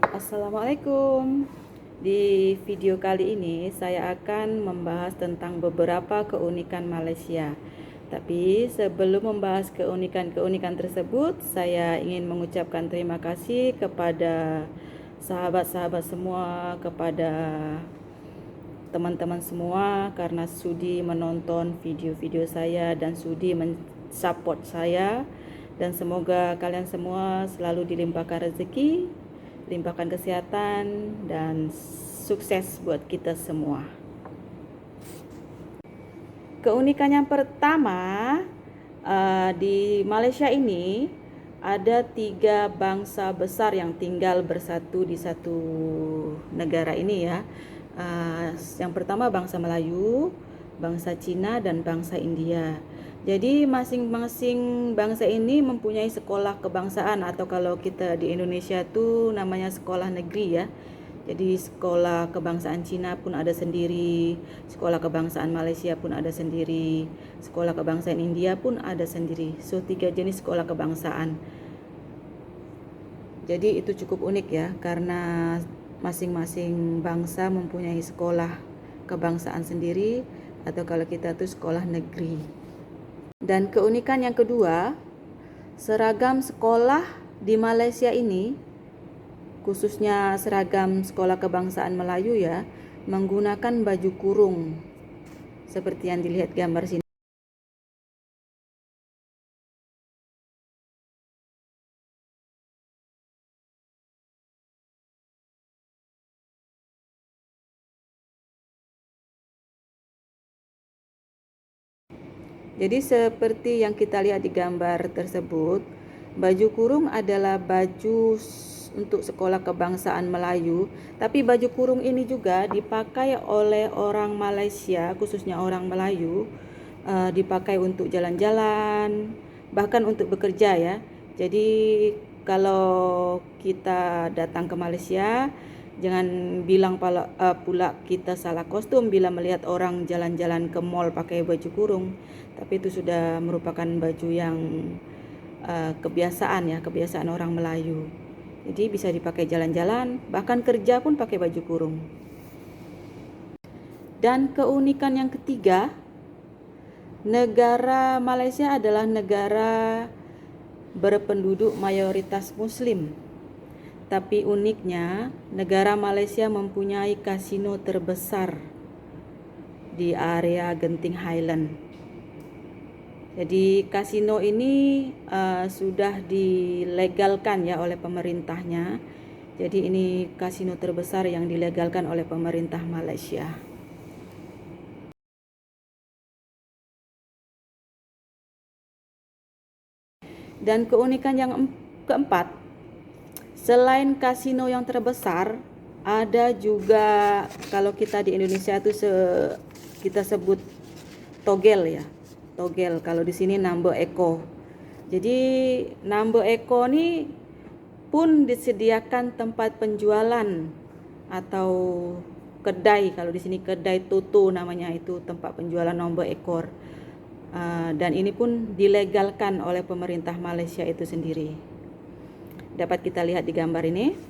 Assalamualaikum. Di video kali ini saya akan membahas tentang beberapa keunikan Malaysia. Tapi sebelum membahas keunikan-keunikan tersebut, saya ingin mengucapkan terima kasih kepada sahabat-sahabat semua, kepada teman-teman semua karena sudi menonton video-video saya dan sudi mensupport saya, dan semoga kalian semua selalu dilimpahkan rezeki, limpahkan kesehatan, dan sukses buat kita semua. Keunikan yang pertama, di Malaysia ini ada 3 bangsa besar yang tinggal bersatu di satu negara ini ya. Yang pertama bangsa Melayu, bangsa Cina, dan bangsa India. Jadi masing-masing bangsa ini mempunyai sekolah kebangsaan, atau kalau kita di Indonesia tuh namanya sekolah negeri ya. Jadi sekolah kebangsaan Cina pun ada sendiri, sekolah kebangsaan Malaysia pun ada sendiri, sekolah kebangsaan India pun ada sendiri. So 3 jenis sekolah kebangsaan. Jadi itu cukup unik ya, karena masing-masing bangsa mempunyai sekolah kebangsaan sendiri, atau kalau kita tuh sekolah negeri. Dan keunikan yang kedua, seragam sekolah di Malaysia ini, khususnya seragam sekolah kebangsaan Melayu ya, menggunakan baju kurung seperti yang dilihat gambar sini. Jadi seperti yang kita lihat di gambar tersebut, baju kurung adalah baju untuk sekolah kebangsaan Melayu, tapi baju kurung ini juga dipakai oleh orang Malaysia, khususnya orang Melayu, dipakai untuk jalan-jalan, bahkan untuk bekerja ya. Jadi kalau kita datang ke Malaysia, jangan bilang pula kita salah kostum bila melihat orang jalan-jalan ke mall pakai baju kurung. Tapi itu sudah merupakan baju yang kebiasaan ya, kebiasaan orang Melayu. Jadi bisa dipakai jalan-jalan, bahkan kerja pun pakai baju kurung. Dan keunikan yang ketiga, negara Malaysia adalah negara berpenduduk mayoritas Muslim. Tapi uniknya, negara Malaysia mempunyai kasino terbesar di area Genting Highland. Jadi kasino ini sudah dilegalkan ya oleh pemerintahnya. Jadi ini kasino terbesar yang dilegalkan oleh pemerintah Malaysia. Dan keunikan yang keempat, selain kasino yang terbesar, ada juga kalau kita di Indonesia itu kita sebut togel ya. Togel, kalau di sini Nambo Eko. Jadi Nambo Eko ni pun disediakan tempat penjualan atau kedai, kalau di sini kedai Toto namanya, itu tempat penjualan nombor ekor. Dan ini pun dilegalkan oleh pemerintah Malaysia itu sendiri. Dapat kita lihat di gambar ini.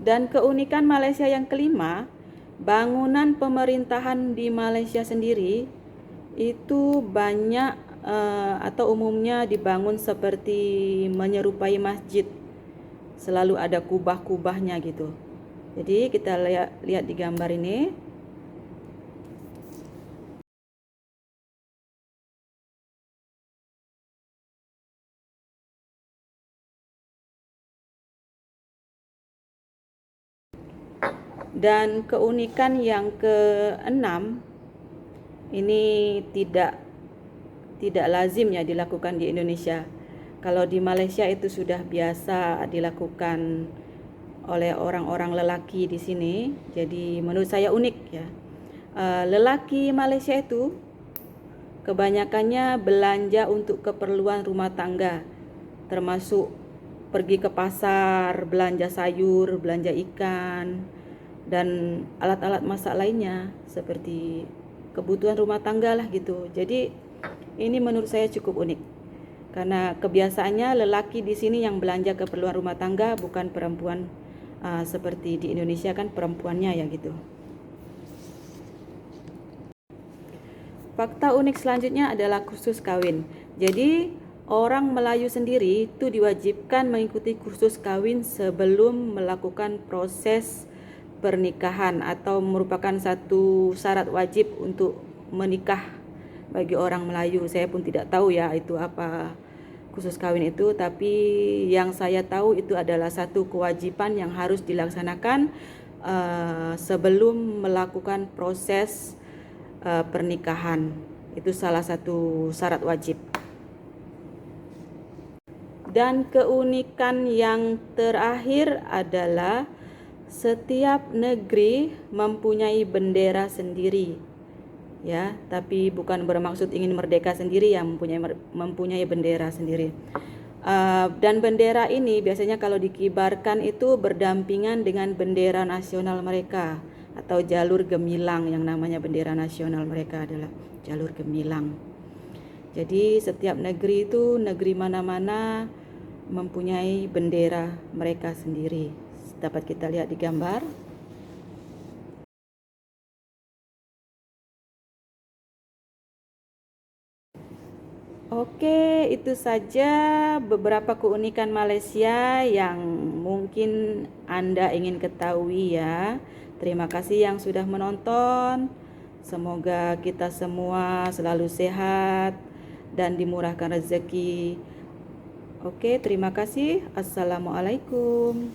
Dan keunikan Malaysia yang kelima, bangunan pemerintahan di Malaysia sendiri itu banyak atau umumnya dibangun seperti menyerupai masjid. Selalu ada kubah-kubahnya gitu. Jadi kita lihat di gambar ini. Dan keunikan yang keenam, ini tidak lazim ya dilakukan di Indonesia. Kalau di Malaysia itu sudah biasa dilakukan oleh orang-orang lelaki di sini. Jadi menurut saya unik ya. Lelaki Malaysia itu kebanyakannya belanja untuk keperluan rumah tangga, termasuk pergi ke pasar, belanja sayur, belanja ikan, dan alat-alat masak lainnya seperti kebutuhan rumah tangga lah gitu. Jadi ini menurut saya cukup unik karena kebiasaannya lelaki di sini yang belanja keperluan rumah tangga, bukan perempuan seperti di Indonesia kan perempuannya ya gitu. Fakta unik selanjutnya adalah kursus kawin. Jadi orang Melayu sendiri itu diwajibkan mengikuti kursus kawin sebelum melakukan proses pernikahan atau merupakan satu syarat wajib untuk menikah bagi orang Melayu. Saya pun tidak tahu ya itu apa kursus kawin itu, tapi yang saya tahu itu adalah satu kewajiban yang harus dilaksanakan sebelum melakukan proses pernikahan. Itu salah satu syarat wajib. Dan keunikan yang terakhir adalah setiap negeri mempunyai bendera sendiri. Ya, tapi bukan bermaksud ingin merdeka sendiri ya, mempunyai bendera sendiri. Dan bendera ini biasanya kalau dikibarkan itu berdampingan dengan bendera nasional mereka atau jalur gemilang. Yang namanya bendera nasional mereka adalah jalur gemilang. Jadi setiap negeri itu, negeri mana-mana mempunyai bendera mereka sendiri. Dapat kita lihat di gambar. Oke, itu saja beberapa keunikan Malaysia yang mungkin Anda ingin ketahui ya. Terima kasih yang sudah menonton. Semoga kita semua selalu sehat dan dimurahkan rezeki. Oke, terima kasih. Assalamualaikum.